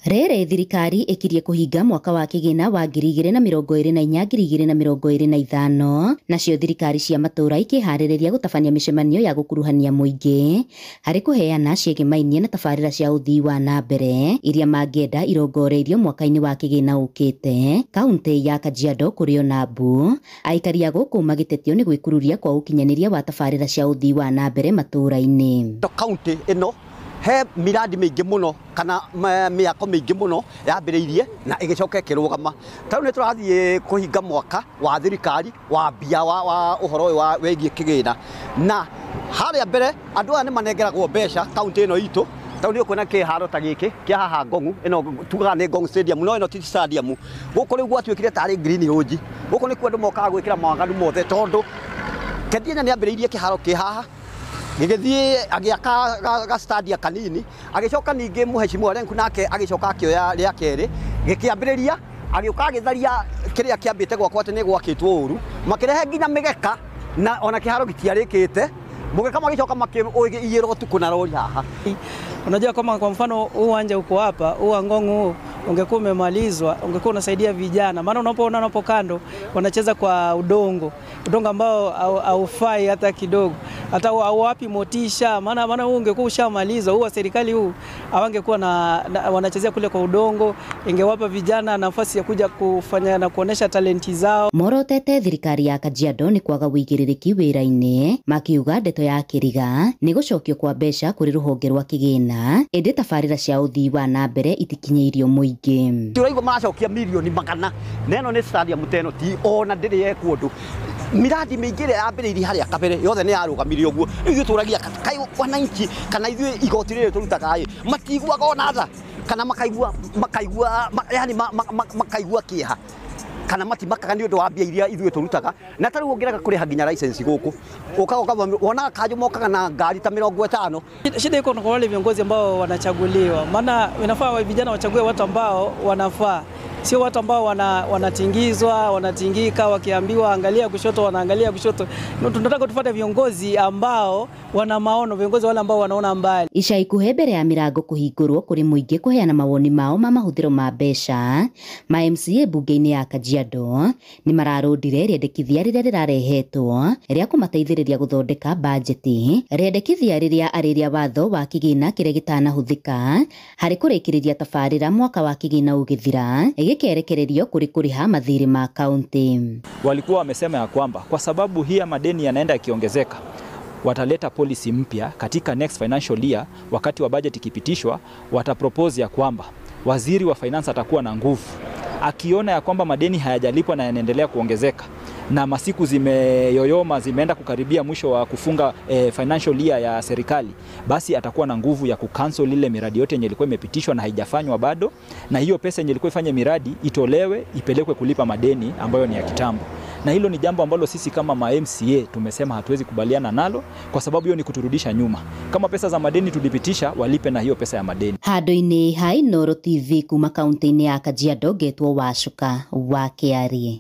Rere thirikari ikirie kuhinga mwaka wa kigina wa 2024-2025 nacio thirikari cia matura ikihariria gutabania micemanio ya gukuruhania muingi hari kuheana ciegimainie na tabarira cia uthii wa na mbere iria mangienda irongoreirio mwaka-ini wa kigina ukite. Kaunti ya Kajiado kurio Nabu aikari a guku magitetio ni gwikururia kwa ukinyaniria wa tabarira cia uthii wa na mbere matura-ini. Kaunti ino he miradi mingi muno kana miako mingi muno yambiriirie na igicoka ikirugama. Tau ni turathie kuhinga mwaka wa thirikari wa mbia wa uhoro wa wegie kigina na haria mbere andu aya ni manengeragwo mbeca kaunti ino itu. Tau ni ukona kiharo ta giki kia haha Ngong'u ino tugaga ni Ngong'u stadium no ino ti stadium guku riu gwatuikire tari green road guku ni kwendu mokaga gwikira mawaganu mothe tondu Kedinya ni ambiriirie kiharo ki haha gigithie agiaka ga stadia kanini agicoka ningi muheshimiwa Lenku nake agicoka akioya ria keri gikiambiriria agiuka agitharia kiria kiambite gwakwa ati ni gwakitwo uru makirehe nginya migeka na ona kiharo gitiarikite mugeka magicoka makiiyirwo tuku na rori haha. Unajua kama kwa mfano uwanja uko hapa wa Ngong'u ungekuwa umemalizwa ungekuwa unasaidia vijana, maana unapoona hapo kando wanacheza kwa udongo ambao haufai hata kidogo, hata wapi motisha, maana huu ungekuwa ushamalizwa huu wa serikali huu hawangekuwa wanachezea kule kwa udongo, ingewapa vijana nafasi ya kuja kufanya na kuonesha talenti zao. Morotete thirikari ya Kajiado ni kwaga wigiririki wira-ini makiuga ndeto ya kiriga ni gucokio kwa mbeca kuri ruhonge rwa kigina indi tabarira cia uthii wa na mbere itikinyeirio muingi. Turaigwa maracokia milioni magana neno ni stadium teno ti ona ndiri yekundu miradi mingire yambiriirie haria kabere yothe ni yarugamirio guo ithu turagia kai wananchi kana ithu igoti riri turutaga matigwa gona tha kana makaigua yani makaigua kiha kana matimakaga ni undu wa mbia iria ithu turutaga na tariu ungiraga kuriha nginya license guku ukaga wona kanju mokaga na ngari ta 50. Shida iko kwa wale viongozi ambao wanachaguliwa, maana inafaa vijana wachague watu ambao wanafaa, sio watu ambao wanatingizwa wanatingika wakiambiwa angalia kushoto wanaangalia kushoto. Tunataka tufuate viongozi ambao wana maono, viongozi wale ambao wanaona mbali. Ica ikuhe mbere ya mirango kuhingurwo kuri muingi kuheana mawoni mao ma mahuthiro ma mbeca ma MCA bunge-ini ya Kajiado ni mararundire riendekithia riria rirarehetwo ria kumateithiriria guthondeka bajeti, riendekithia riria ariria watho wa kigina kiria gitanahuthika hari kurikiriria tabarira mwaka wa kigina ugithira gikerekererio kuri kuriha mathiri ma kaunti. Walikuwa wamesema ya kwamba kwa sababu hii madeni yanaenda yakiongezeka wataleta policy mpya katika next financial year. Wakati wa budget ikipitishwa watapropose ya kwamba waziri wa finance atakuwa na nguvu, akiona ya kwamba madeni hayajalipwa na yanaendelea kuongezeka na masiku zimeyoyoma zimeenda kukaribia mwisho wa kufunga financial year ya serikali, basi atakuwa na nguvu ya kucancel ile miradi yote yenye ilikuwa imepitishwa na haijafanywa bado, na hiyo pesa yenye ilikuwa ifanye miradi itolewe ipelekwe kulipa madeni ambayo ni ya kitambo. Na hilo ni jambo ambalo sisi kama MCA tumesema hatuwezi kubaliana nalo, kwa sababu hiyo ni kuturudisha nyuma. Kama pesa za madeni tulipitisha, walipe na hiyo pesa ya madeni. Handu-ini ha Inooro TV kuma kaunti-ini ya Kajiado getwo Wacuka wa Kiarie.